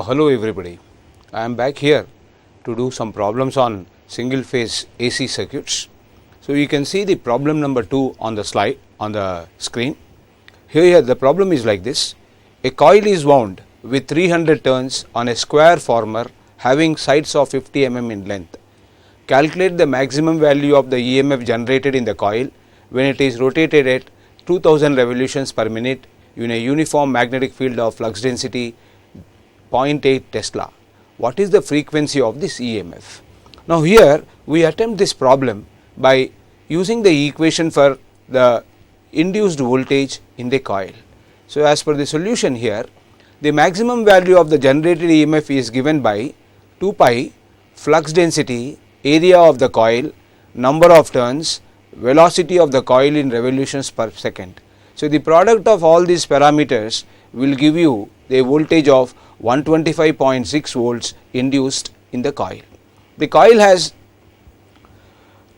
Hello everybody, I am back here to do some problems on single phase AC circuits. So you can see the problem number 2 on the slide on the screen. Here the problem is like this: a coil is wound with 300 turns on a square former having sides of 50 mm in length. Calculate the maximum value of the EMF generated in the coil when it is rotated at 2000 revolutions per minute in a uniform magnetic field of flux density 0.8 Tesla. What is the frequency of this EMF? Now here we attempt this problem by using the equation for the induced voltage in the coil. So as per the solution here, the maximum value of the generated EMF is given by 2 pi flux density, area of the coil, number of turns, velocity of the coil in revolutions per second. So the product of all these parameters will give you the voltage of 125.6 volts induced in the coil. The coil has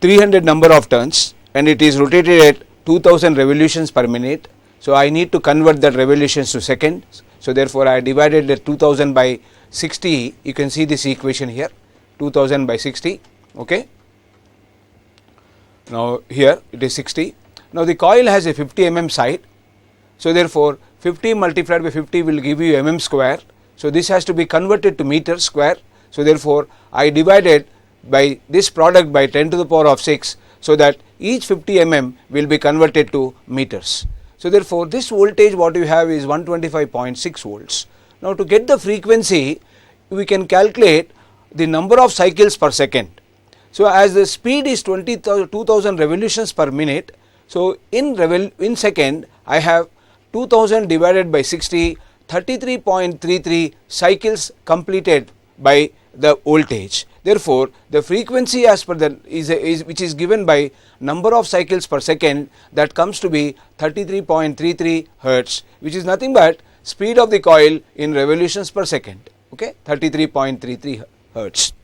300 number of turns and it is rotated at 2000 revolutions per minute. So I need to convert that revolutions to seconds. So therefore I divided the 2000 by 60. You can see this equation here, 2000 by 60. Okay. Now here it is 60. Now the coil has a 50 mm side. So therefore 50 multiplied by 50 will give you mm square. So this has to be converted to meter square. So therefore I divided by this product by 10 to the power of 6, so that each 50 mm will be converted to meters. So therefore this voltage what you have is 125.6 volts. Now to get the frequency, we can calculate the number of cycles per second. So as the speed is 2000 revolutions per minute, so in second I have 2000 divided by 60, 33.33 cycles completed by the voltage. Therefore the frequency as per the which is given by number of cycles per second, that comes to be 33.33 hertz, which is nothing but speed of the coil in revolutions per second. Okay, 33.33 hertz.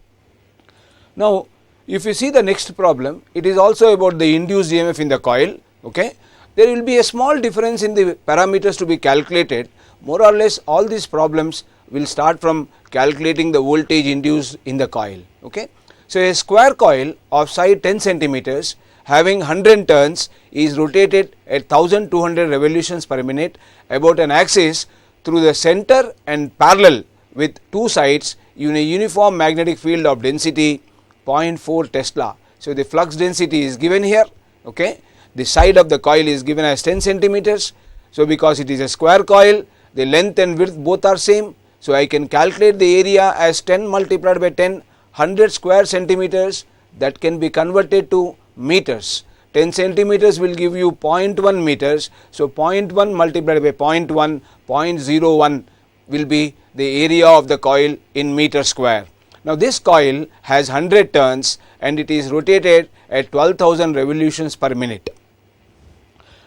Now if you see the next problem, it is also about the induced EMF in the coil. Okay, there will be a small difference in the parameters to be calculated. More or less all these problems will start from calculating the voltage induced in the coil. Okay. So a square coil of side 10 centimeters having 100 turns is rotated at 1200 revolutions per minute about an axis through the center and parallel with two sides in a uniform magnetic field of density 0.4 Tesla. So the flux density is given here. Okay. The side of the coil is given as 10 centimeters. So because it is a square coil, the length and width both are same. So I can calculate the area as 10 multiplied by 10, 100 square centimeters, that can be converted to meters. 10 centimeters will give you 0.1 meters. So 0.1 multiplied by 0.1, 0.01 will be the area of the coil in meter square. Now this coil has 100 turns and it is rotated at 12,000 revolutions per minute.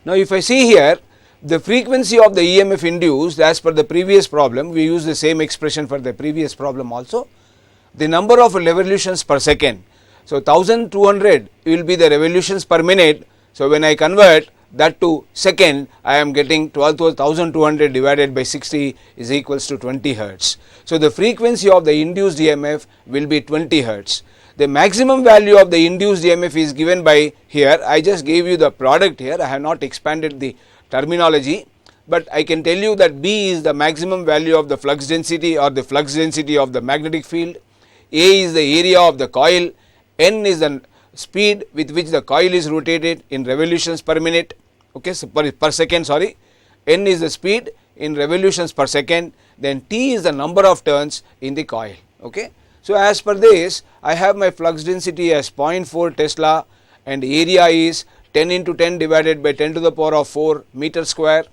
Now if I see here, the frequency of the EMF induced as per the previous problem, we use the same expression for the previous problem also, the number of revolutions per second. So 1200 will be the revolutions per minute. So when I convert that to second, I am getting 12,200 divided by 60 is equals to 20 hertz. So the frequency of the induced EMF will be 20 hertz. The maximum value of the induced EMF is given by here. I just gave you the product here. I have not expanded the terminology, but I can tell you that B is the maximum value of the flux density or the flux density of the magnetic field. A is the area of the coil. N is the speed with which the coil is rotated in revolutions per minute. Okay, so per second, sorry. N is the speed in revolutions per second. Then T is the number of turns in the coil. Okay. So as per this, I have my flux density as 0.4 Tesla and area is 10 into 10 divided by 10 to the power of 4 meter square.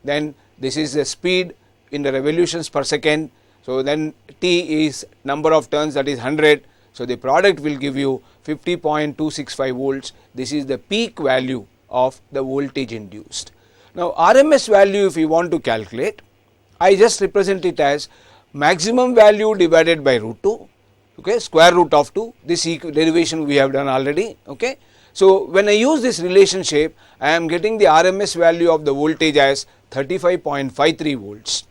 Then this is the speed in the revolutions per second. So then T is number of turns, that is 100. So the product will give you 50.265 volts. This is the peak value of the voltage induced. Now RMS value if you want to calculate, I just represent it as maximum value divided by root 2, okay, square root of 2, this derivation we have done already, okay. So when I use this relationship, I am getting the RMS value of the voltage as 35.53 volts.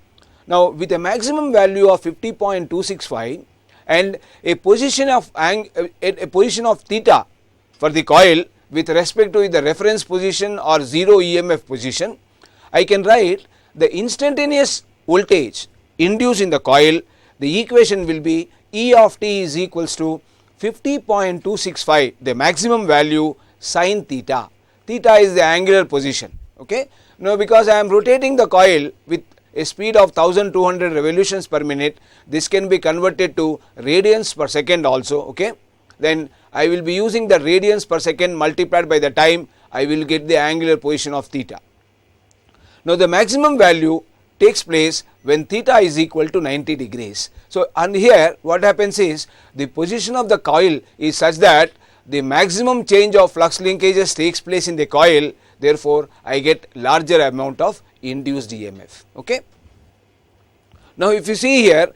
Now with a maximum value of 50.265 and a position of theta for the coil with respect to the reference position or 0 EMF position, I can write the instantaneous voltage induced in the coil. The equation will be E of t is equals to 50.265, the maximum value sin theta. Theta is the angular position, okay. Now because I am rotating the coil with a speed of 1200 revolutions per minute, this can be converted to radians per second also, okay. Then I will be using the radians per second multiplied by the time, I will get the angular position of theta. Now the maximum value takes place when theta is equal to 90 degrees. So and here what happens is the position of the coil is such that the maximum change of flux linkages takes place in the coil, therefore I get larger amount of induced EMF, okay. Now if you see here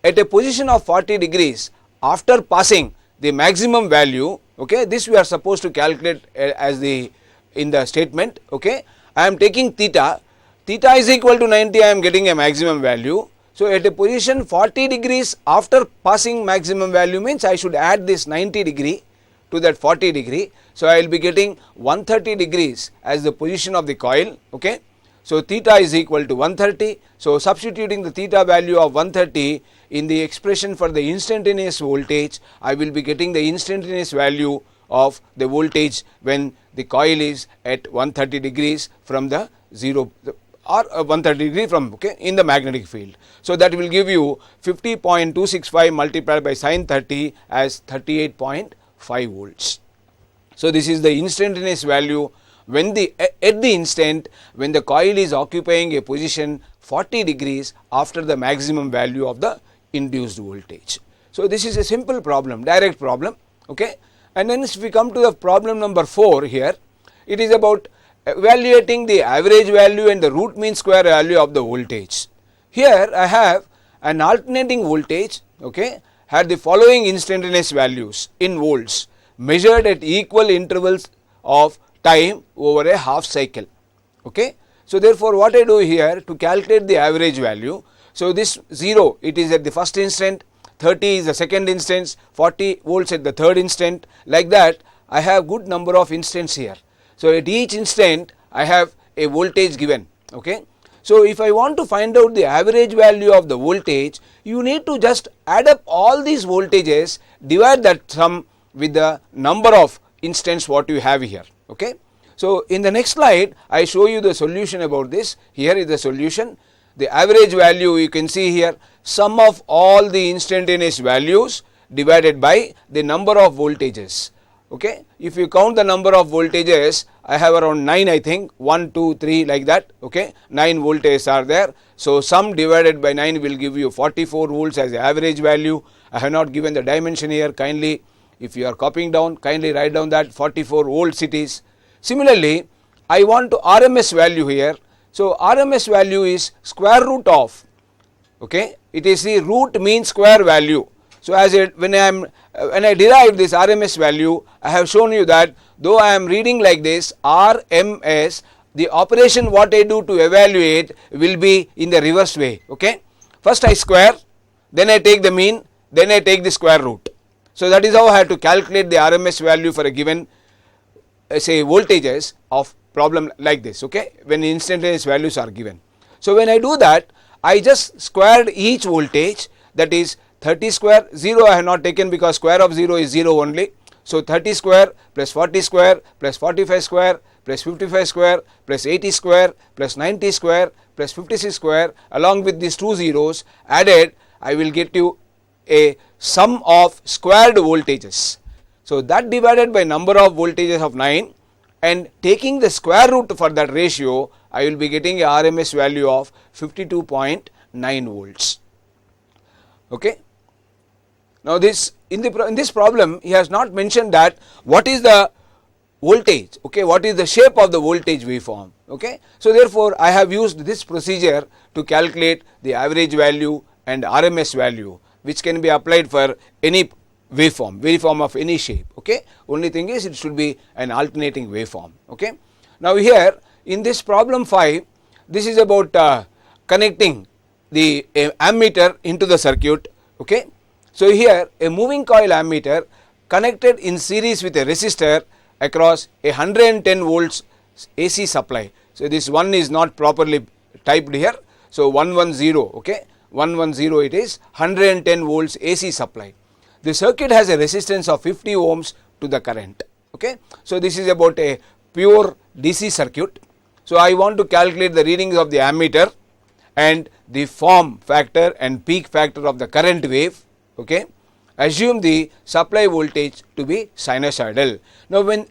at a position of 40 degrees after passing the maximum value, okay, this we are supposed to calculate as the in the statement, okay. I am taking theta is equal to 90, I am getting a maximum value. So at a position 40 degrees after passing maximum value means I should add this 90 degree to that 40 degree. So I will be getting 130 degrees as the position of the coil, okay. So theta is equal to 130. So substituting the theta value of 130 in the expression for the instantaneous voltage, I will be getting the instantaneous value of the voltage when the coil is at 130 degrees from the 0 or 130 degree from, okay, in the magnetic field. So that will give you 50.265 multiplied by sin 30 as 38.5 volts. So this is the instantaneous value when the at the instant when the coil is occupying a position 40 degrees after the maximum value of the induced voltage. So this is a simple problem, direct problem, okay. And then if we come to the problem number 4 here, it is about evaluating the average value and the root mean square value of the voltage. Here I have an alternating voltage, okay, had the following instantaneous values in volts measured at equal intervals of time over a half cycle, okay. So therefore what I do here to calculate the average value, so this 0 it is at the first instant, 30 is the second instance, 40 volts at the third instant, like that I have good number of instants here. So at each instant I have a voltage given, okay. So if I want to find out the average value of the voltage, you need to just add up all these voltages, divide that sum with the number of instants what you have here, okay. So in the next slide I show you the solution about this. Here is the solution. The average value you can see here, sum of all the instantaneous values divided by the number of voltages, okay. If you count the number of voltages, I have around 9, I think 1, 2, 3 like that, okay, 9 voltages are there. So sum divided by 9 will give you 44 volts as the average value. I have not given the dimension here, kindly if you are copying down, kindly write down that 44 volts it is. Similarly, I want to RMS value here. So RMS value is square root of, okay, it is the root mean square value. So as when I derive this RMS value, I have shown you that though I am reading like this RMS, the operation what I do to evaluate will be in the reverse way, okay. First I square, then I take the mean, then I take the square root. So that is how I have to calculate the RMS value for a given say voltages of problem like this, okay, when instantaneous values are given. So when I do that, I just squared each voltage, that is 30 square, 0 I have not taken because square of 0 is 0 only. So 30 square plus 40 square plus 45 square plus 55 square plus 80 square plus 90 square plus 56 square, along with these two zeros added, I will get you a sum of squared voltages. So that divided by number of voltages of 9 and taking the square root for that ratio, I will be getting a RMS value of 52.9 volts, okay. Now this in this problem he has not mentioned that what is the voltage, okay, what is the shape of the voltage waveform, okay. So therefore I have used this procedure to calculate the average value and RMS value, which can be applied for any waveform of any shape, okay. Only thing is it should be an alternating waveform, okay. Now here in this problem 5, this is about connecting the ammeter into the circuit, okay. So here a moving coil ammeter connected in series with a resistor across a 110 volts AC supply. So this one is not properly typed here. So 110, okay, 110 it is 110 volts AC supply. The circuit has a resistance of 50 ohms to the current, okay. So this is about a pure DC circuit. So I want to calculate the readings of the ammeter and the form factor and peak factor of the current wave, okay. Assume the supply voltage to be sinusoidal. Now when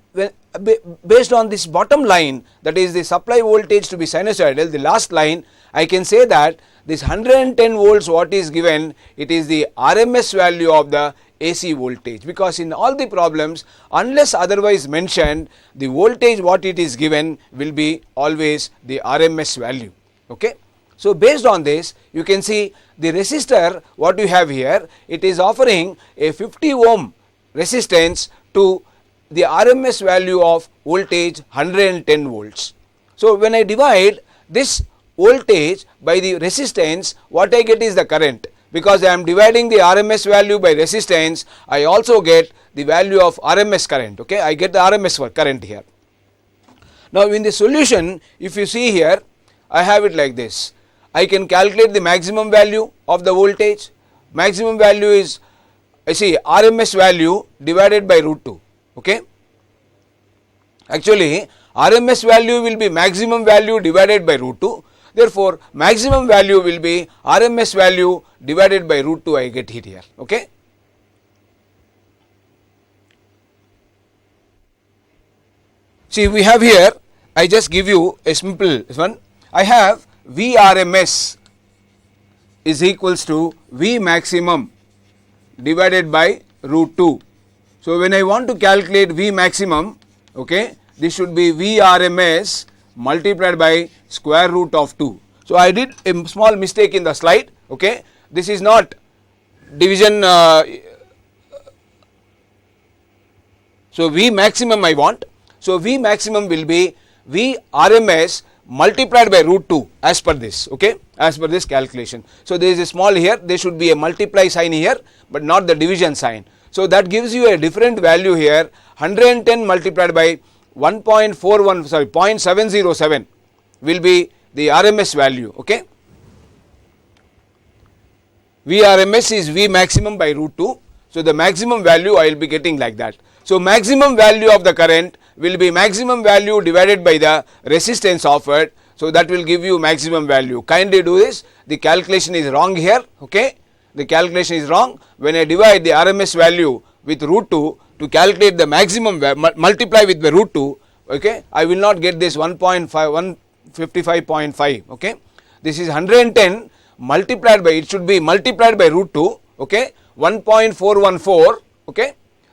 based on this bottom line, that is the supply voltage to be sinusoidal, the last line, I can say that this 110 volts what is given, it is the RMS value of the AC voltage, because in all the problems unless otherwise mentioned, the voltage what it is given will be always the RMS value, okay. So based on this you can see the resistor what you have here, it is offering a 50 ohm resistance to the RMS value of voltage 110 volts. So when I divide this voltage by the resistance, what I get is the current, because I am dividing the RMS value by resistance, I also get the value of RMS current, okay. I get the RMS current here. Now in the solution, if you see here, I have it like this. I can calculate the maximum value of the voltage. Maximum value is, I see, RMS value divided by root 2, okay. Actually RMS value will be maximum value divided by root 2. Therefore maximum value will be RMS value divided by root 2, I get it here, okay. See, we have here, I just give you a simple one. I have Vrms is equals to V maximum divided by root 2. So when I want to calculate V maximum, okay, this should be Vrms multiplied by square root of 2. So I did a small mistake in the slide, okay. This is not division, so V maximum I want. So V maximum will be Vrms multiplied by root 2 as per this, okay, as per this calculation. So there is a small here, there should be a multiply sign here, but not the division sign. So that gives you a different value here, 110 multiplied by 1.41, sorry, 0.707 will be the RMS value, okay. Vrms is V maximum by root 2. So the maximum value I will be getting like that. So maximum value of the current will be maximum value divided by the resistance offered. So that will give you maximum value. Kindly do this. The calculation is wrong here, okay. The calculation is wrong. When I divide the RMS value with root 2 to calculate the maximum multiply with the root 2, okay, I will not get this 155.5, okay. This is 110 multiplied by, it should be multiplied by root 2, okay, 1.414, okay.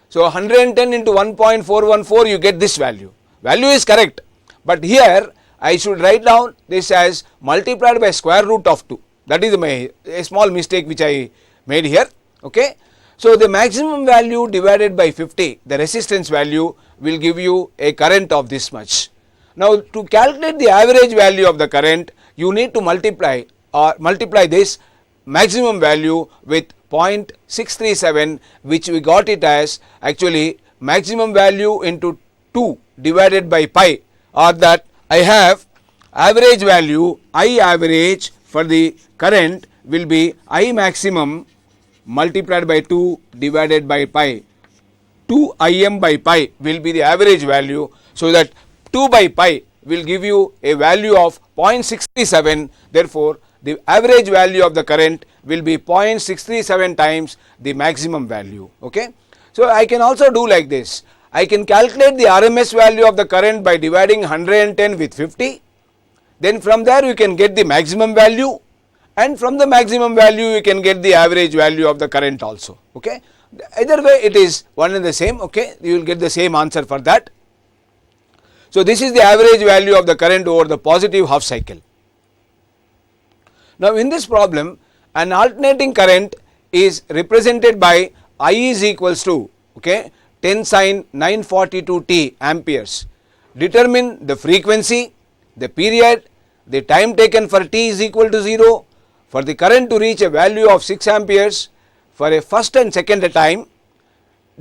So 110 into 1.414 you get this value. Value is correct, but here I should write down this as multiplied by square root of 2. That is a small mistake which I made here, okay. So the maximum value divided by 50, the resistance value, will give you a current of this much. Now to calculate the average value of the current, you need to multiply this maximum value with 0.637, which we got it as actually maximum value into 2 divided by pi, or that I have average value, I average for the current will be I maximum multiplied by 2 divided by pi. 2 Im by pi will be the average value. So that 2 by pi will give you a value of 0.637. Therefore the average value of the current will be 0.637 times the maximum value, okay. So I can also do like this. I can calculate the RMS value of the current by dividing 110 with 50. Then from there you can get the maximum value, and from the maximum value you can get the average value of the current also, okay. Either way it is one and the same, okay. You will get the same answer for that. So this is the average value of the current over the positive half cycle. Now in this problem, an alternating current is represented by I is equals to 10 sin 942 t amperes. Determine the frequency, the period, the time taken for t is equal to 0, for the current to reach a value of 6 amperes for a first and second time.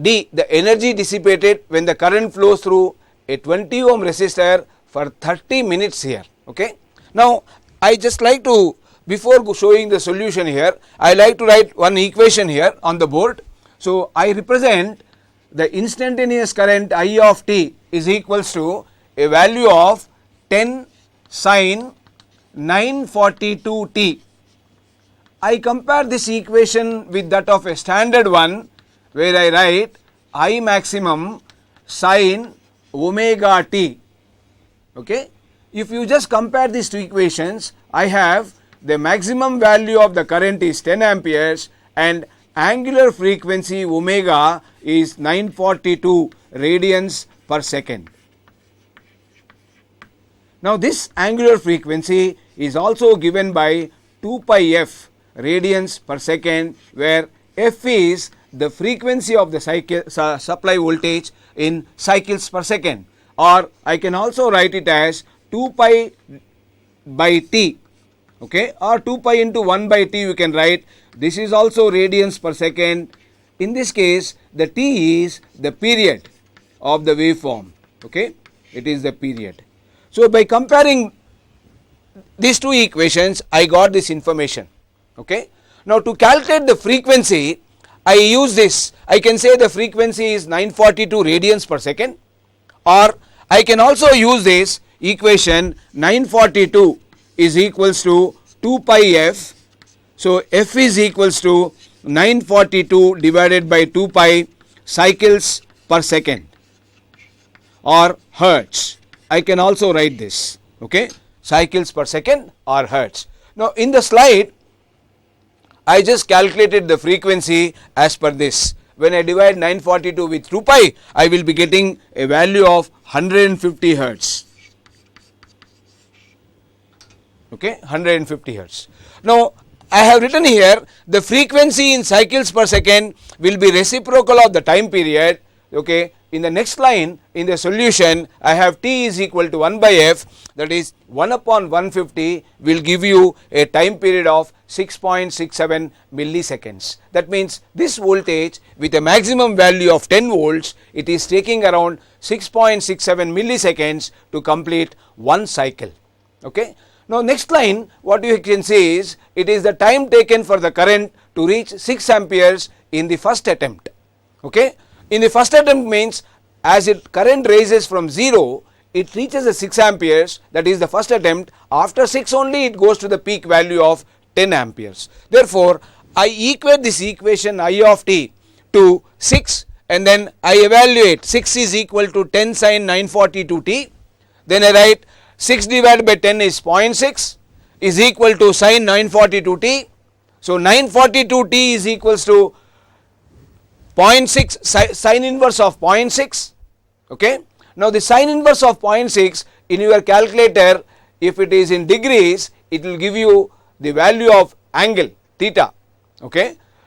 D, the energy dissipated when the current flows through a 20 ohm resistor for 30 minutes here. Now I just like to, before showing the solution here, I like to write one equation here on the board. So I represent the instantaneous current I of t is equals to a value of 10 sin 942 t. I compare this equation with that of a standard one, where I write I maximum sin omega t. If you just compare these two equations, I have the maximum value of the current is 10 amperes and angular frequency omega is 942 radians per second. Now this angular frequency is also given by 2 pi f radians per second, where f is the frequency of the cycle supply voltage in cycles per second, or I can also write it as 2 pi by t, or 2 pi into 1 by t you can write. This is also radians per second. In this case the t is the period of the waveform, it is the period. So by comparing these two equations I got this information. Now to calculate the frequency, I use this. I can say the frequency is 942 radians per second, or I can also use this equation 942 is equals to 2 pi f. So f is equals to 942 divided by 2 pi cycles per second, or hertz. I can also write this, cycles per second or hertz. Now in the slide I just calculated the frequency as per this. When I divide 942 with 2 pi, I will be getting a value of 150 hertz. 150 hertz. Now I have written here the frequency in cycles per second will be reciprocal of the time period. In the next line in the solution I have t is equal to 1 by f, that is 1 upon 150 will give you a time period of 6.67 milliseconds. That means this voltage with a maximum value of 10 volts, it is taking around 6.67 milliseconds to complete one cycle. Now next line what you can see is, it is the time taken for the current to reach 6 amperes in the first attempt. In the first attempt means as it current raises from 0, it reaches a 6 amperes, that is the first attempt. After 6 only it goes to the peak value of 10 amperes. Therefore I equate this equation I of t to 6, and then I evaluate 6 is equal to 10 sin 942 t. Then I write 6 divided by 10 is 0.6 is equal to sin 942 t. So 942 t is equals to 0.6 sin inverse of 0.6. Now the sin inverse of 0.6 in your calculator, if it is in degrees, it will give you the value of angle theta.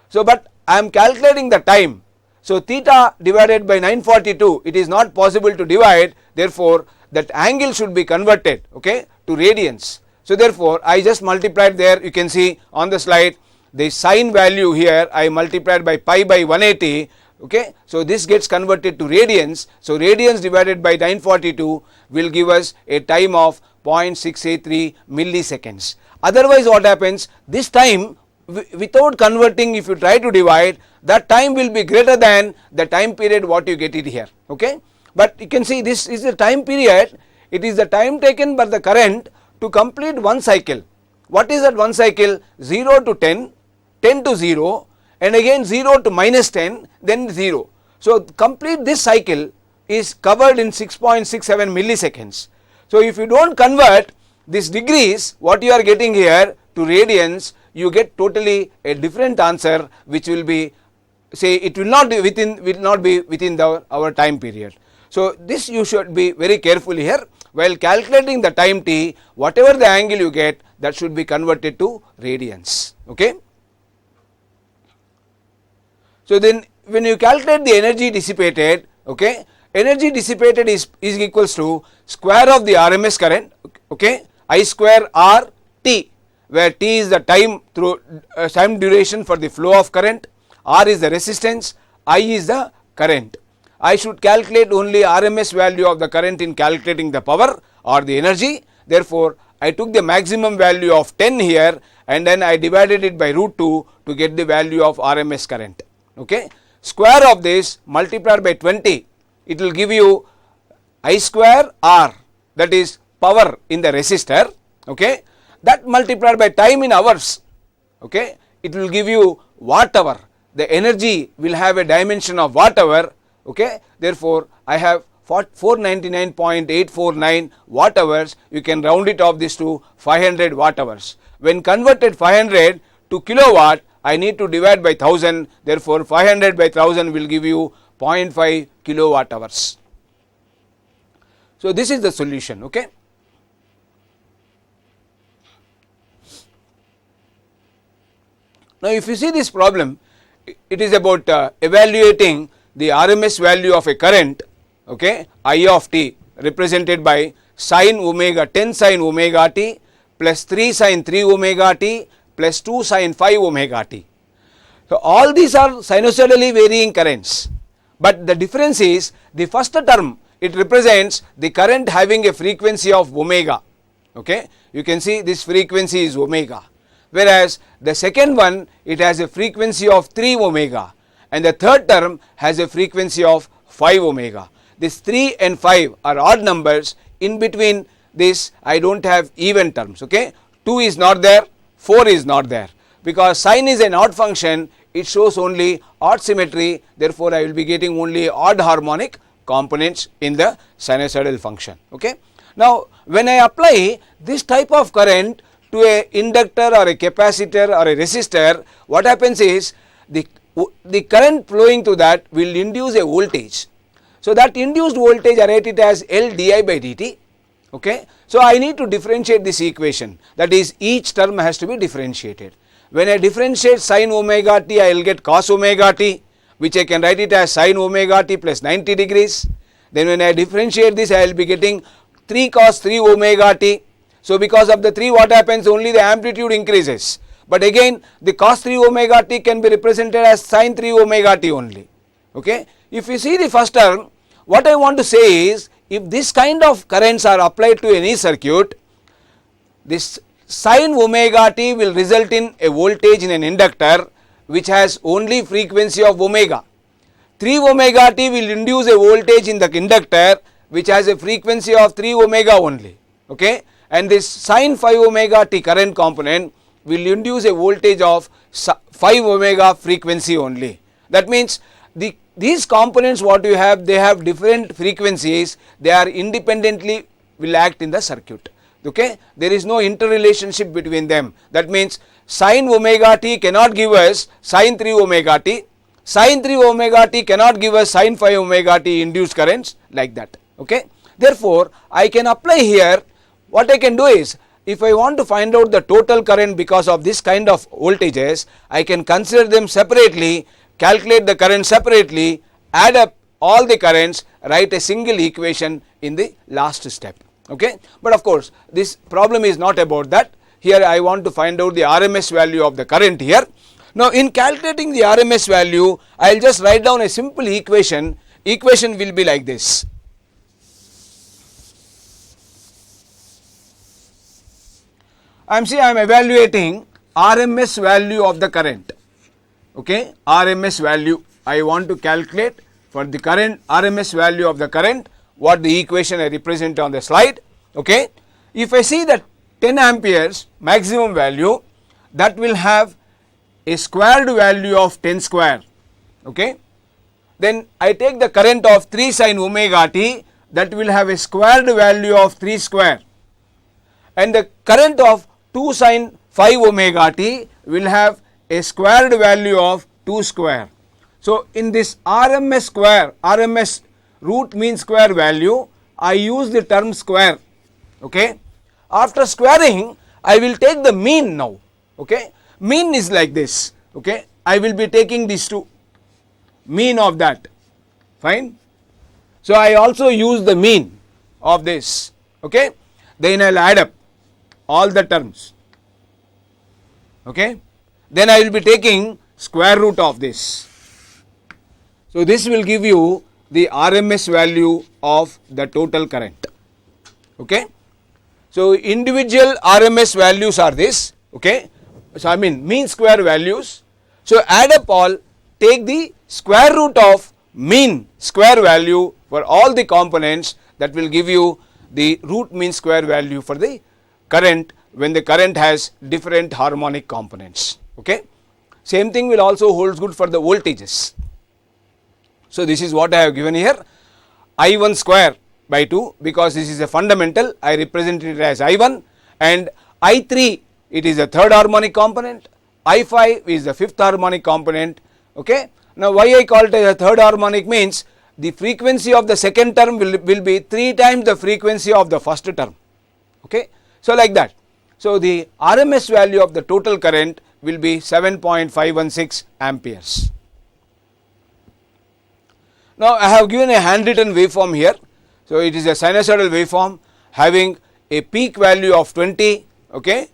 So but I am calculating the time, so theta divided by 942, it is not possible to divide, therefore that angle should be converted to radians. So therefore I just multiplied there, you can see on the slide the sin value here I multiplied by pi by 180. So this gets converted to radians. So radians divided by 942 will give us a time of 0.683 milliseconds. Otherwise what happens, this time without converting, if you try to divide, that time will be greater than the time period what you get it here. But you can see this is the time period, it is the time taken by the current to complete one cycle. What is that one cycle? 0 to 10, 10 to 0, and again 0 to minus 10, then 0. So complete this cycle is covered in 6.67 milliseconds. So if you do not convert this degrees what you are getting here to radians, you get totally a different answer, which will be, say, it will not be within our time period. So, this you should be very careful here. While calculating the time t, whatever the angle you get, that should be converted to radians. Okay. So, then when you calculate the energy dissipated, okay, energy dissipated is equals to square of the RMS current, okay, I square R T, where T is the time through time duration for the flow of current, R is the resistance, I is the current. I should calculate only RMS value of the current in calculating the power or the energy. Therefore, I took the maximum value of 10 here and then I divided it by root 2 to get the value of RMS current. Okay. Square of this multiplied by 20, it will give you I square R, that is power in the resistor, okay, that multiplied by time in hours, okay, it will give you watt hour. The energy will have a dimension of watt hour, okay. Therefore, I have 499.849 watt hours. You can round it off this to 500 watt hours. When converted 500 to kilowatt, I need to divide by 1000. Therefore, 500 by 1000 will give you 0.5 kilowatt hours. So, this is the solution. Okay. Now, if you see this problem, it is about evaluating the RMS value of a current, okay, I of t, represented by sin omega 10 sin omega t plus 3 sin 3 omega t plus 2 sin 5 omega t. So, all these are sinusoidally varying currents, but the difference is the first term, it represents the current having a frequency of omega, okay. You can see this frequency is omega, whereas the second one, it has a frequency of 3 omega and the third term has a frequency of 5 omega. This 3 and 5 are odd numbers. In between this, I don't have even terms, okay. 2 is not there, 4 is not there, because sine is an odd function, it shows only odd symmetry. Therefore, I will be getting only odd harmonic components in the sinusoidal function, okay. Now, when I apply this type of current to a inductor or a capacitor or a resistor, what happens is the current flowing to that will induce a voltage. So, that induced voltage, I write it as L di by dt, okay. So, I need to differentiate this equation, that is each term has to be differentiated. When I differentiate sin omega t, I will get cos omega t, which I can write it as sin omega t plus 90 degrees. Then when I differentiate this, I will be getting 3 cos 3 omega t. So, because of the 3, what happens, only the amplitude increases, but again the cos 3 omega t can be represented as sin 3 omega t only, okay. If you see the first term, what I want to say is, if this kind of currents are applied to any circuit, this sin omega t will result in a voltage in an inductor which has only frequency of omega. 3 omega t will induce a voltage in the inductor which has a frequency of 3 omega only, okay. And this sin 5 omega t current component will induce a voltage of 5 omega frequency only. That means these components what you have, they have different frequencies, they are independently will act in the circuit, okay. There is no interrelationship between them. That means sin omega t cannot give us sin 3 omega t, sin 3 omega t cannot give us sin 5 omega t induced currents, like that, okay. Therefore, I can apply here, what I can do is, if I want to find out the total current because of this kind of voltages, I can consider them separately, calculate the current separately, add up all the currents, write a single equation in the last step, okay. But of course, this problem is not about that. Here I want to find out the RMS value of the current here. Now, in calculating the RMS value, I will just write down a simple equation. Equation will be like this. I am evaluating RMS value of the current, okay. RMS value, I want to calculate for the current RMS value of the current, what the equation I represent on the slide, okay. If I see that 10 amperes maximum value, that will have a squared value of 10 square, okay. Then I take the current of 3 sin omega t, that will have a squared value of 3 square, and the current of 2 sin 5 omega t will have a squared value of 2 square. So, in this RMS root mean square value, I use the term square. Okay. After squaring, I will take the mean now. Okay. Mean is like this. Okay. I will be taking these two, mean of that. Fine. So I also use the mean of this. Okay. Then I will add up all the terms. Okay. Then I will be taking square root of this. So this will give you the RMS value of the total current. Okay. So individual RMS values are this. Okay. So I mean mean square values. So add up all, take the square root of mean square value for all the components, that will give you the root mean square value for the current when the current has different harmonic components. Okay. Same thing will also holds good for the voltages. So this is what I have given here, I1 square by 2, because this is a fundamental, I represent it as I1, and I3 it is the third harmonic component, I5 is the fifth harmonic component. Okay. Now why I call it as a third harmonic means the frequency of the second term will be 3 times the frequency of the first term. Okay. So like that. So the RMS value of the total current will be 7.516 amperes. Now I have given a handwritten waveform here. So it is a sinusoidal waveform having a peak value of 20. Okay.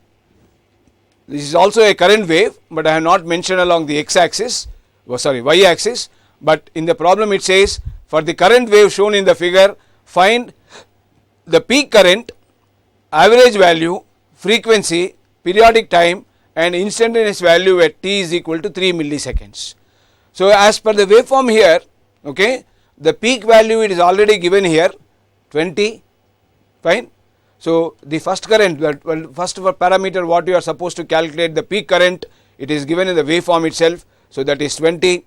This is also a current wave, but I have not mentioned along the x-axis, y-axis, but in the problem it says for the current wave shown in the figure, find the peak current, average value, frequency, periodic time and instantaneous value at t is equal to 3 milliseconds. So as per the waveform here, okay, the peak value it is already given here 20, fine. So the first current, first parameter what you are supposed to calculate, the peak current, it is given in the waveform itself, so that is 20.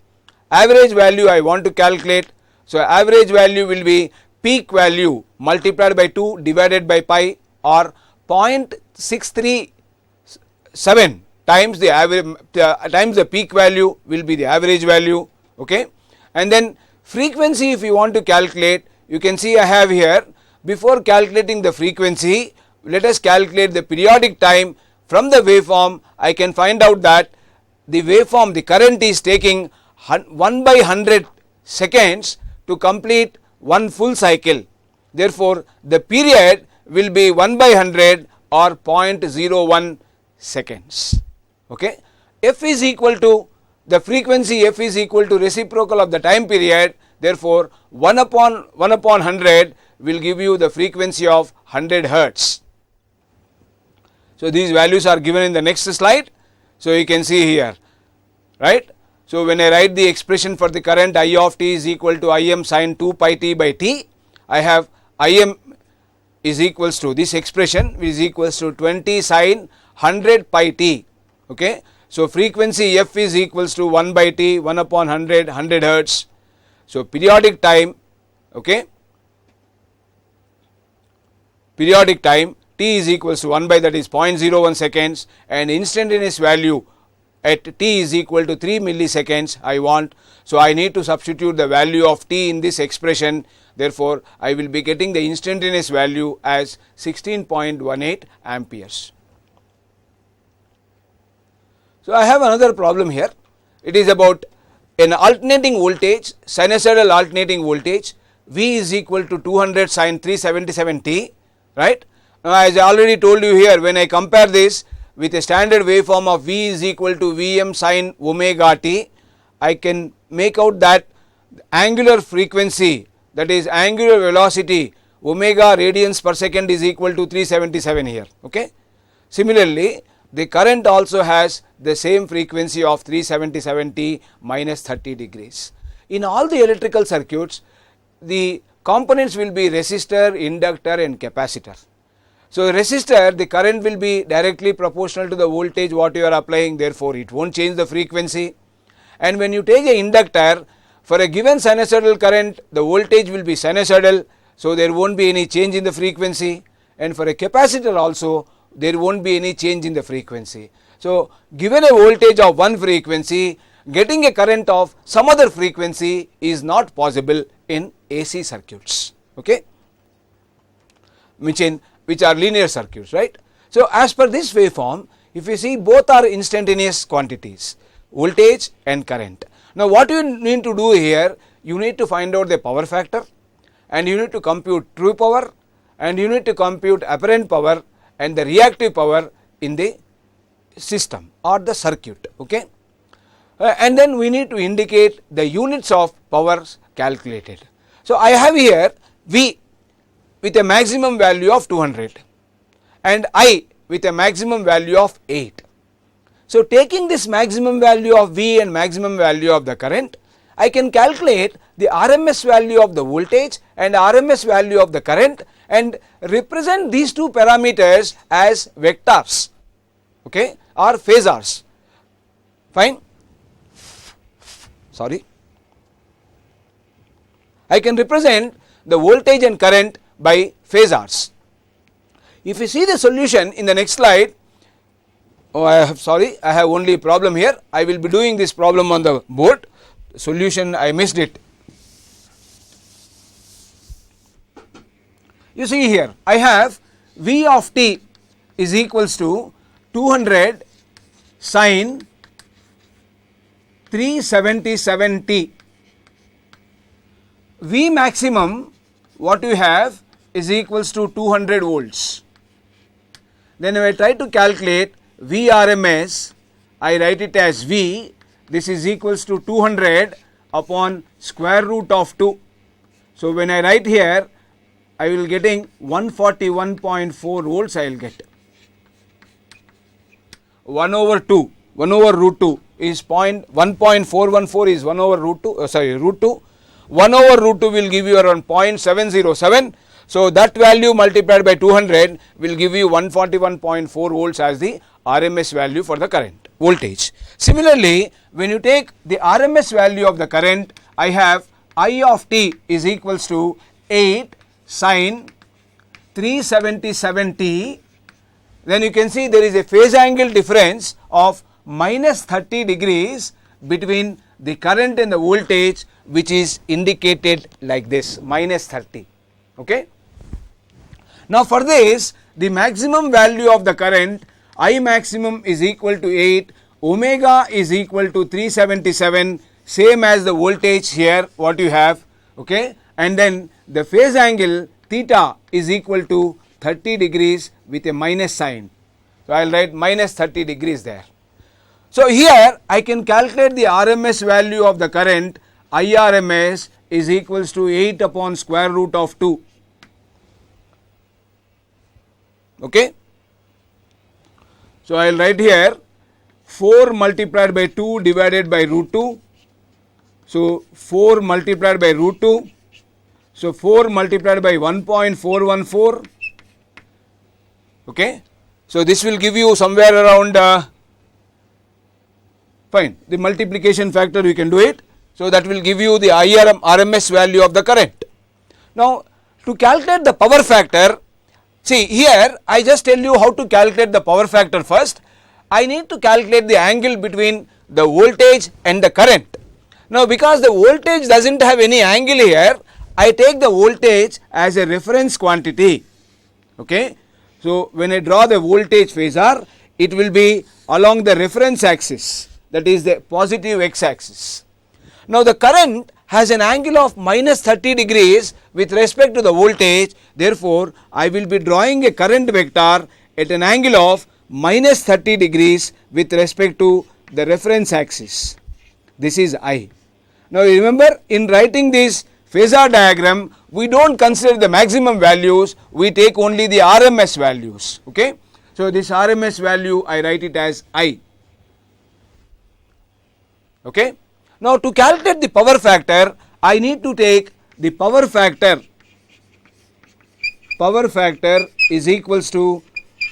Average value I want to calculate, so average value will be peak value multiplied by 2 divided by pi, or 0.637 times the average times the peak value will be the average value. Okay. And then frequency if you want to calculate, you can see I have here, before calculating the frequency, let us calculate the periodic time. From the waveform I can find out that the waveform, the current is taking 1 by 100 seconds to complete one full cycle. Therefore the period will be 1 by 100 or 0.01 seconds. Okay. F is equal to the frequency, F is equal to reciprocal of the time period. Therefore 1 upon 100 will give you the frequency of 100 hertz. So these values are given in the next slide. So you can see here, right. So when I write the expression for the current, I of t is equal to Im sin 2 pi t by t, I have Im is equals to, this expression is equals to 20 sin 100 pi t. Okay. So frequency F is equals to 1 by t, 1 upon 100, 100 hertz. So periodic time, okay, periodic time t is equals to 1 by, that is 0.01 seconds, and instantaneous value at t is equal to 3 milliseconds I want. So I need to substitute the value of t in this expression. Therefore I will be getting the instantaneous value as 16.18 amperes. So I have another problem here. It is about an alternating voltage, sinusoidal alternating voltage, V is equal to 200 sin 377 t, right. Now as I already told you here, when I compare this with a standard waveform of V is equal to Vm sin omega t, I can make out that angular frequency, that is angular velocity, omega radians per second is equal to 377 here. Okay. Similarly, the current also has the same frequency of 377 t minus 30 degrees. In all the electrical circuits, the components will be resistor, inductor and capacitor. So resistor, the current will be directly proportional to the voltage what you are applying, therefore it won't change the frequency. And when you take a inductor, for a given sinusoidal current, the voltage will be sinusoidal, so there won't be any change in the frequency, and for a capacitor also there won't be any change in the frequency. So given a voltage of one frequency, getting a current of some other frequency is not possible in AC circuits, okay, which are linear circuits, right. So, as per this waveform, if you see, both are instantaneous quantities, voltage and current. Now, what you need to do here, you need to find out the power factor, and you need to compute true power, and you need to compute apparent power and the reactive power in the system or the circuit, okay. And then we need to indicate the units of powers calculated. So, I have here V with a maximum value of 200 and I with a maximum value of 8. So, taking this maximum value of V and maximum value of the current, I can calculate the RMS value of the voltage and RMS value of the current and represent these two parameters as vectors, okay, or phasors, fine. Sorry, I can represent the voltage and current by phasors. If you see the solution in the next slide, I have only a problem here. I will be doing this problem on the board. The solution, I missed it. You see here, I have V of t is equals to 200 sin 377t. V maximum, what you have, is equals to 200 volts. Then if I try to calculate V RMS, I write it as V, this is equals to 200 upon square root of 2. So, when I write here, I will getting 141.4 volts I will get. 1 over 2, 1 over root 2 is 1.414 is 1 over root 2, root 2. 1 over root 2 will give you around 0.707. So, that value multiplied by 200 will give you 141.4 volts as the RMS value for the current voltage. Similarly, when you take the RMS value of the current, I have I of t is equals to 8 sin 377t. Then you can see there is a phase angle difference of minus 30 degrees between the current and the voltage, which is indicated like this, minus 30, okay. Now, for this, the maximum value of the current, I maximum is equal to 8, omega is equal to 377, same as the voltage here what you have, okay, and then the phase angle theta is equal to 30 degrees with a minus sign. So, I will write minus 30 degrees there. So, here I can calculate the RMS value of the current, IRMS is equals to 8 upon square root of 2, okay. So, I will write here 4 multiplied by 2 divided by root 2. So, 4 multiplied by root 2. So, 4 multiplied by 1.414, okay. So, this will give you somewhere around fine, the multiplication factor you can do it. So, that will give you the RMS value of the current. Now, to calculate the power factor, see here I just tell you how to calculate the power factor first. I need to calculate the angle between the voltage and the current. Now, because the voltage does not have any angle here, I take the voltage as a reference quantity, okay. So, when I draw the voltage phasor, it will be along the reference axis, that is the positive x axis. Now, the current has an angle of minus 30 degrees with respect to the voltage, therefore, I will be drawing a current vector at an angle of minus 30 degrees with respect to the reference axis. This is I. Now, remember, in writing this phasor diagram, we do not consider the maximum values, we take only the RMS values, okay. So, this RMS value I write it as I, okay. Now, to calculate the power factor, I need to take the power factor is equals to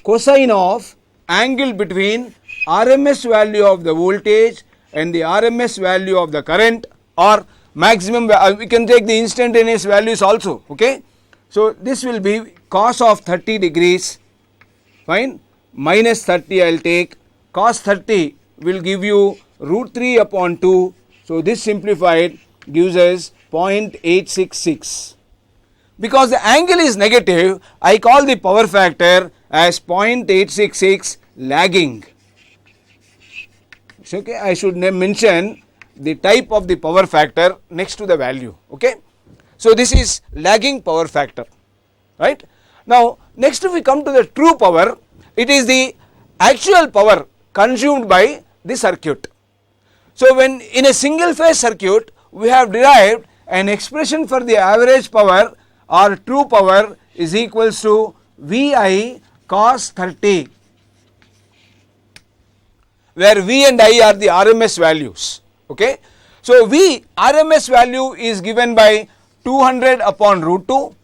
cosine of angle between RMS value of the voltage and the RMS value of the current, or maximum, we can take the instantaneous values also, okay. So, this will be cos of 30 degrees, fine, minus 30 I will take, cos 30 will give you root 3 upon 2. So, this simplified gives us 0.866. Because the angle is negative, I call the power factor as 0.866 lagging. So, okay, I should mention the type of the power factor next to the value. Okay. So, this is lagging power factor, right. Now, next we come to the true power. It is the actual power consumed by the circuit. So, when in a single phase circuit we have derived an expression for the average power or true power is equals to VI cos 30, where V and I are the RMS values. Okay. So, V RMS value is given by 200 upon root 2,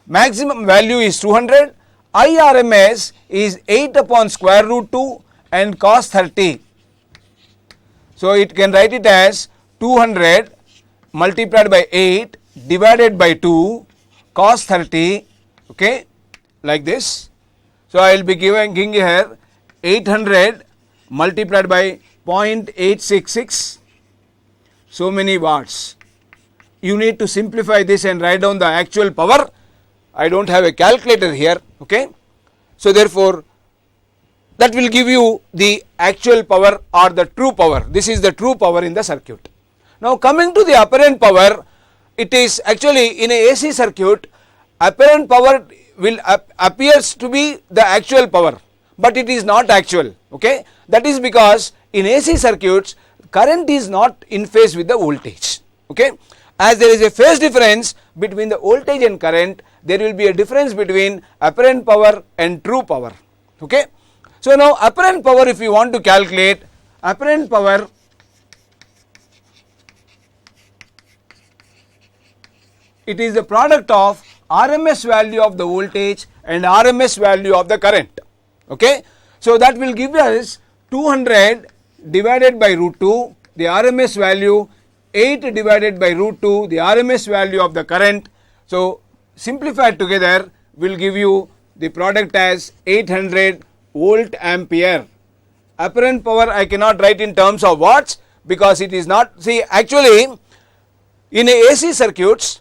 maximum value is 200, I RMS is 8 upon square root 2 and cos 30. So, it can write it as 200 multiplied by 8 divided by 2 cos 30, okay, like this. So, I will be giving here 800 multiplied by 0.866, so many watts. You need to simplify this and write down the actual power. I do not have a calculator here. Okay. So, therefore, that will give you the actual power or the true power. This is the true power in the circuit. Now, coming to the apparent power, it is actually in a AC circuit, apparent power will appears to be the actual power, but it is not actual. Okay. That is because in AC circuits, current is not in phase with the voltage. Okay. As there is a phase difference between the voltage and current, there will be a difference between apparent power and true power. Okay. So, now apparent power, if you want to calculate apparent power, it is the product of RMS value of the voltage and RMS value of the current. Okay. So, that will give us 200 divided by root 2, the RMS value, 8 divided by root 2, the RMS value of the current. So, simplified together will give you the product as 800 volt ampere. Apparent power I cannot write in terms of watts because it is not, see actually in a AC circuits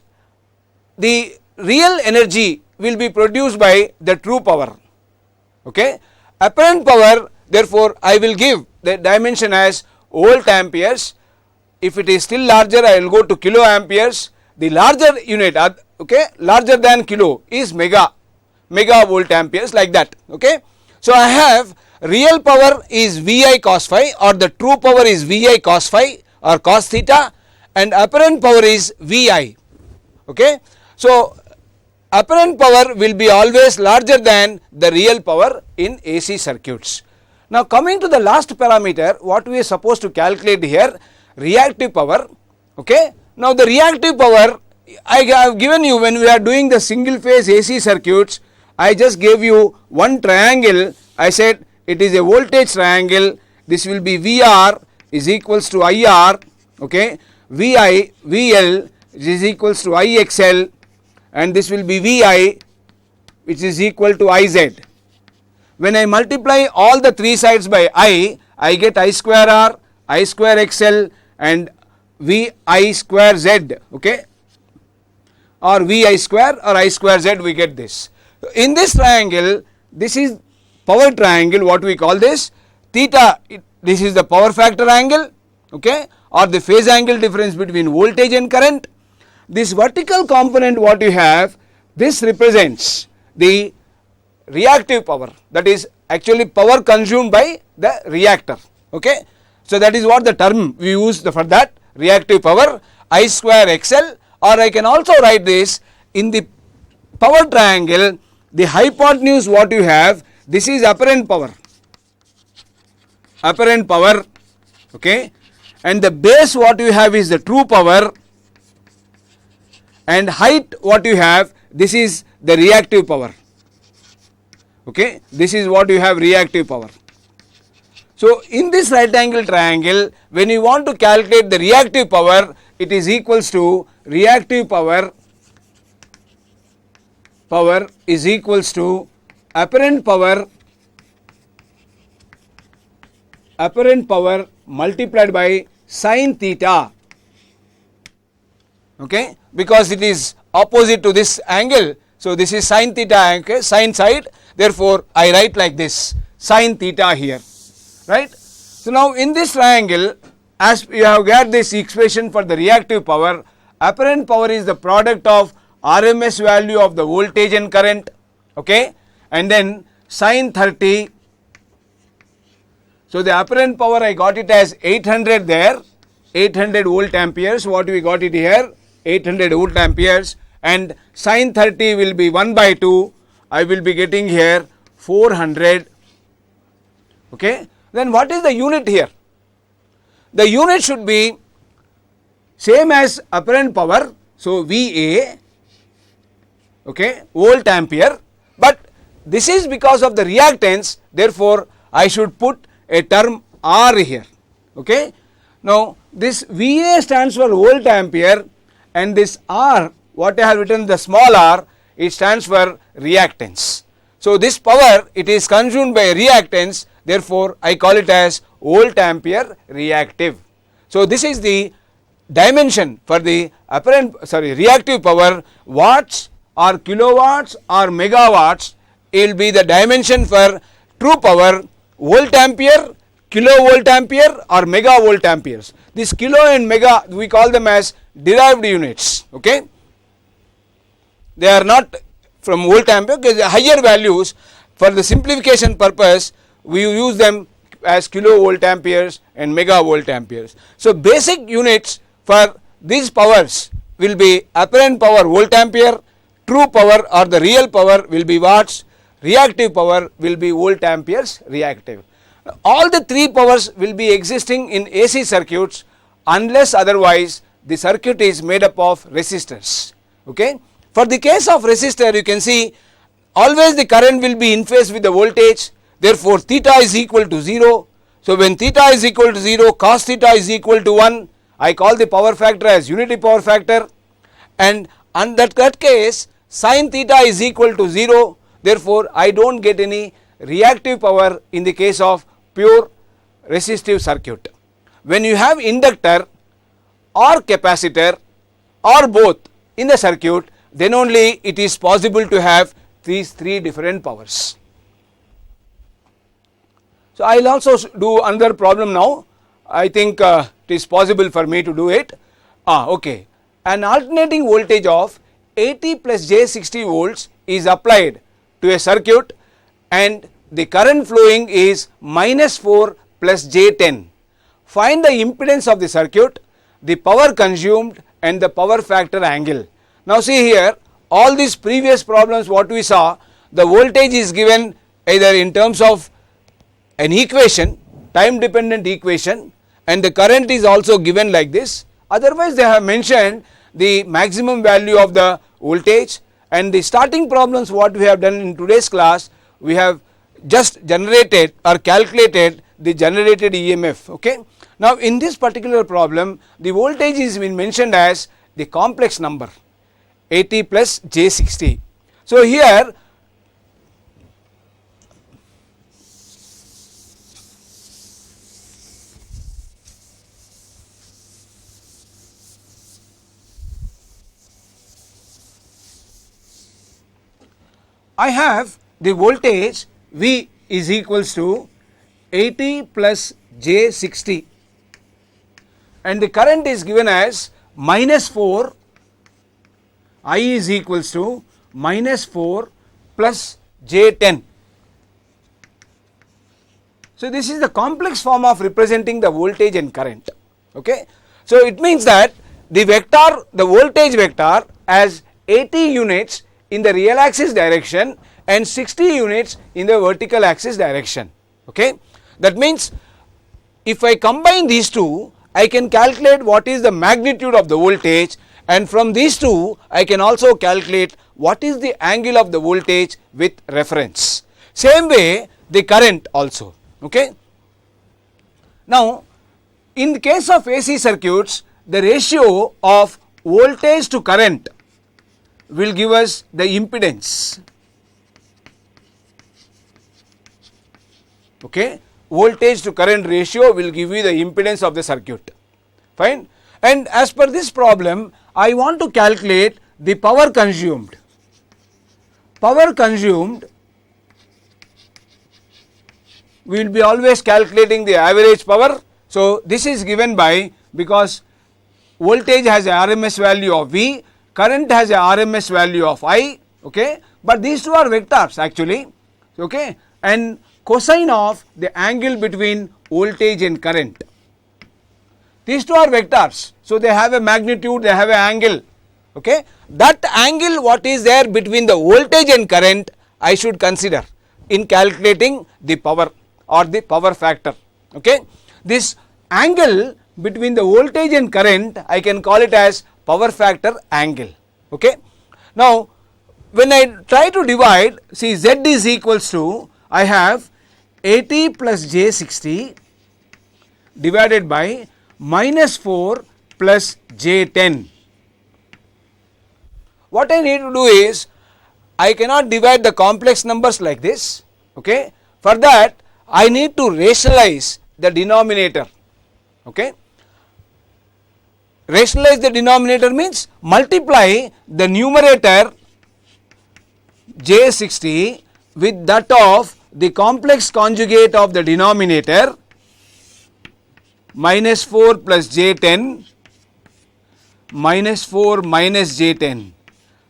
the real energy will be produced by the true power. Okay. Apparent power, therefore, I will give the dimension as volt amperes. If it is still larger, I will go to kilo amperes. The larger unit, okay, larger than kilo is mega volt amperes, like that. Okay. So, I have real power is VI cos phi, or the true power is VI cos phi or cos theta, and apparent power is VI. Okay. So, apparent power will be always larger than the real power in AC circuits. Now, coming to the last parameter, what we are supposed to calculate here, reactive power. Okay. Now, the reactive power I have given you when we are doing the single phase AC circuits. I just gave you one triangle. I said it is a voltage triangle. This will be VR is equals to IR, okay, VI, VL is equals to IXL, and this will be VI which is equal to IZ. When I multiply all the three sides by I get I square R, I square XL and VI square Z, okay, or VI square or I square Z, we get this. In this triangle, this is power triangle, what we call this, theta, this is the power factor angle, okay, or the phase angle difference between voltage and current. This vertical component what you have, this represents the reactive power, that is actually power consumed by the reactor. Okay. So, that is what the term we use for that, reactive power, I square XL, or I can also write this in the power triangle, the hypotenuse what you have, this is apparent power, okay, and the base what you have is the true power, and height what you have, this is the reactive power, okay, this is what you have, reactive power. So, in this right angle triangle, when you want to calculate the reactive power, it is equals to reactive power is equals to apparent power multiplied by sin theta. okay, because it is opposite to this angle. So, this is sin theta angle, sin side, therefore, I write like this sin theta here, right. So, now in this triangle, as you have got this expression for the reactive power, apparent power is the product of RMS value of the voltage and current, okay, and then sin 30. So, the apparent power I got it as 800 there, 800 volt amperes, what we got it here, 800 volt amperes, and sin 30 will be 1 by 2, I will be getting here 400, okay. Then what is the unit here? The unit should be same as apparent power, so VA, okay, volt ampere, but this is because of the reactance, therefore, I should put a term R here, okay. Now, this VA stands for volt ampere and this R, what I have written the small r, it stands for reactance. So, this power it is consumed by reactance, therefore, I call it as volt ampere reactive. So, this is the dimension for the reactive power, watts or kilowatts or megawatts, it will be the dimension for true power, volt ampere, kilovolt ampere or megavolt amperes. This kilo and mega we call them as derived units, okay. They are not from volt ampere, because the higher values, for the simplification purpose we use them as kilovolt amperes and megavolt amperes. So, basic units for these powers will be apparent power volt ampere, true power or the real power will be watts, reactive power will be volt amperes reactive. All the three powers will be existing in AC circuits unless otherwise the circuit is made up of resistors, okay. For the case of resistor, you can see always the current will be in phase with the voltage, therefore, theta is equal to 0. So, when theta is equal to 0, cos theta is equal to 1, I call the power factor as unity power factor, and under that case sin theta is equal to 0, therefore, I do not get any reactive power in the case of pure resistive circuit. When you have inductor or capacitor or both in the circuit, then only it is possible to have these three different powers. So, I will also do another problem now, I think it is possible for me to do it. Okay. An alternating voltage of 80 plus J 60 volts is applied to a circuit and the current flowing is minus 4 plus J 10. Find the impedance of the circuit, the power consumed and the power factor angle. Now, see here, all these previous problems what we saw, the voltage is given either in terms of an equation, time dependent equation, and the current is also given like this. Otherwise, they have mentioned the maximum value of the voltage, and the starting problems what we have done in today's class, we have just generated or calculated the generated EMF, okay. Now, in this particular problem, the voltage is been mentioned as the complex number 80 plus J 60. So, here I have the voltage V is equals to 80 plus J 60 and the current is given as minus 4, I is equals to minus 4 plus J 10. So, this is the complex form of representing the voltage and current, okay. So, it means that the vector, the voltage vector as 80 units in the real axis direction and 60 units in the vertical axis direction, okay. That means if I combine these two, I can calculate what is the magnitude of the voltage, and from these two I can also calculate what is the angle of the voltage with reference. Same way the current also, okay. Now, in the case of AC circuits, the ratio of voltage to current will give us the impedance, okay. Voltage to current ratio will give you the impedance of the circuit, fine. And as per this problem, I want to calculate the power consumed. Power consumed, we will be always calculating the average power. So, this is given by, because voltage has a RMS value of V, current has a RMS value of I, okay, but these two are vectors actually, okay, and cosine of the angle between voltage and current. These two are vectors, so they have a magnitude, they have an angle, okay. That angle what is there between the voltage and current I should consider in calculating the power or the power factor, okay. This angle between the voltage and current I can call it as power factor angle, okay. Now, when I try to divide, see Z is equals to, I have 80 plus J60 divided by minus 4 plus J10. What I need to do is, I cannot divide the complex numbers like this, okay. For that I need to rationalize the denominator, okay. Rationalize the denominator means multiply the numerator J60 with that of the complex conjugate of the denominator minus 4 plus J10 minus 4 minus J10,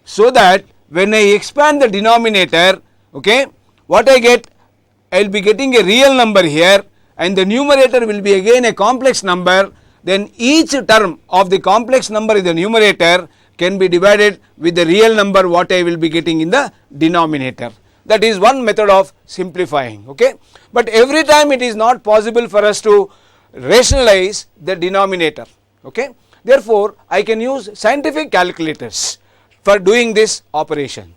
so that when I expand the denominator, okay, what I get, I will be getting a real number here and the numerator will be again a complex number, then each term of the complex number in the numerator can be divided with the real number what I will be getting in the denominator. That is one method of simplifying, okay. But every time it is not possible for us to rationalize the denominator, okay. Therefore, I can use scientific calculators for doing this operation.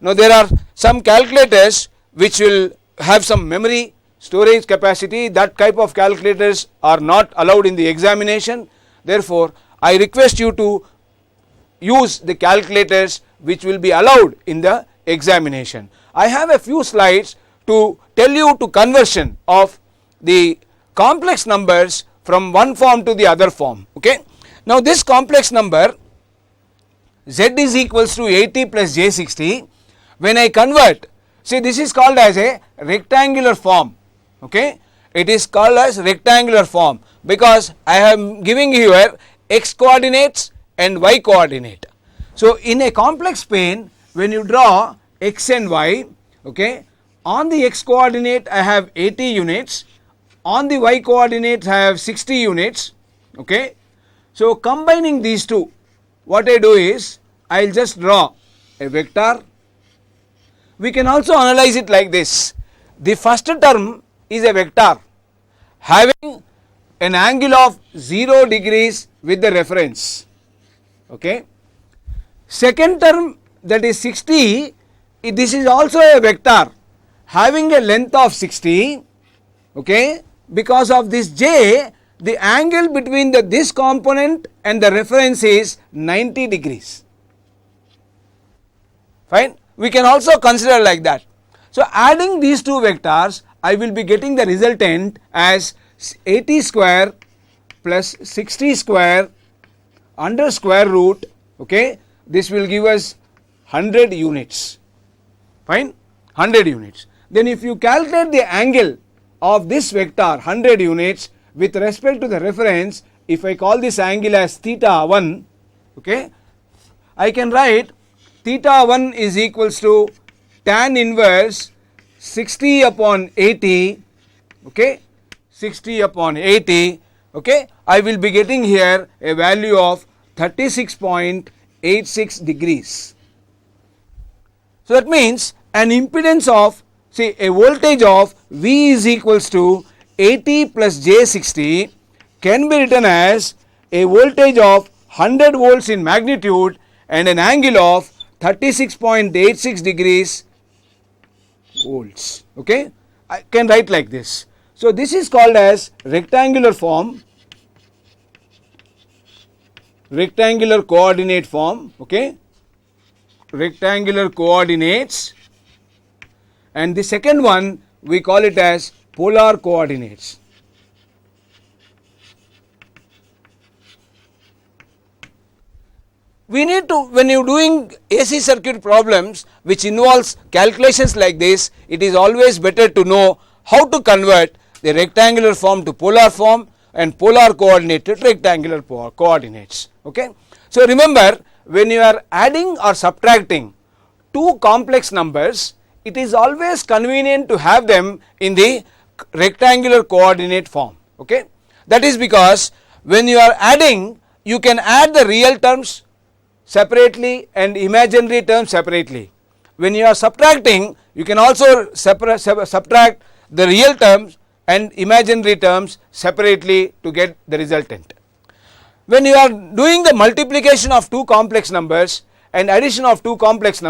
Now, there are some calculators which will have some memory storage capacity, that type of calculators are not allowed in the examination. Therefore, I request you to use the calculators which will be allowed in the examination. I have a few slides to tell you to conversion of the complex numbers from one form to the other form, okay. Now, this complex number Z is equals to 80 plus J60, when I convert, see this is called as a rectangular form, okay. It is called as rectangular form because I am giving here x coordinates and y coordinate. So, in a complex plane when you draw x and y, okay, on the x coordinate I have 80 units, on the y coordinate I have 60 units, okay. So, combining these two, what I do is I will just draw a vector. We can also analyze it like this. The first term is a vector having an angle of 0 degrees with the reference, okay. Second term, that is 60, this is also a vector having a length of 60, okay. Because of this j, the angle between this component and the reference is 90 degrees, fine. We can also consider like that. So, adding these two vectors, I will be getting the resultant as 80 square plus 60 square under square root, okay. This will give us 100 units, fine, 100 units. Then if you calculate the angle of this vector 100 units with respect to the reference, if I call this angle as theta 1, okay, I can write theta 1 is equals to tan inverse 60 upon 80, okay, 60 upon 80, okay. I will be getting here a value of 36.86 degrees. So, that means an impedance of, say, a voltage of V is equals to 80 plus J60 can be written as a voltage of 100 volts in magnitude and an angle of 36.86 degrees volts, okay. I can write like this. So, this is called as rectangular form, rectangular coordinate form, okay, rectangular coordinates, and the second one we call it as polar coordinates. we need to, when you doing AC circuit problems which involves calculations like this, it is always better to know how to convert the rectangular form to polar form and polar coordinate to rectangular coordinates. Okay. So, remember, when you are adding or subtracting two complex numbers, it is always convenient to have them in the rectangular coordinate form. Okay. That is because when you are adding, you can add the real terms separately and imaginary terms separately. When you are subtracting, you can also subtract the real terms and imaginary terms separately to get the resultant. When you are doing the multiplication of two complex numbers and addition of two complex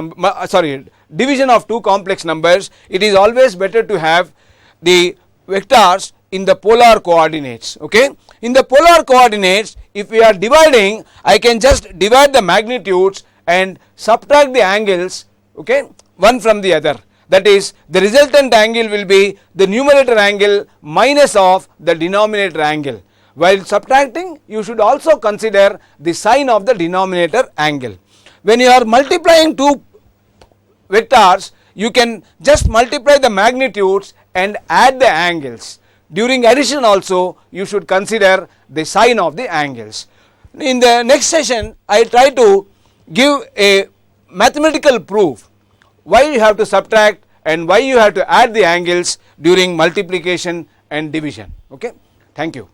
division of two complex numbers, it is always better to have the vectors in the polar coordinates. Okay. In the polar coordinates, if we are dividing, I can just divide the magnitudes and subtract the angles, okay, one from the other. That is, the resultant angle will be the numerator angle minus of the denominator angle. While subtracting, you should also consider the sign of the denominator angle. When you are multiplying two vectors, you can just multiply the magnitudes and add the angles. During addition also, you should consider the sign of the angles. In the next session, I try to give a mathematical proof why you have to subtract and why you have to add the angles during multiplication and division. Okay. Thank you.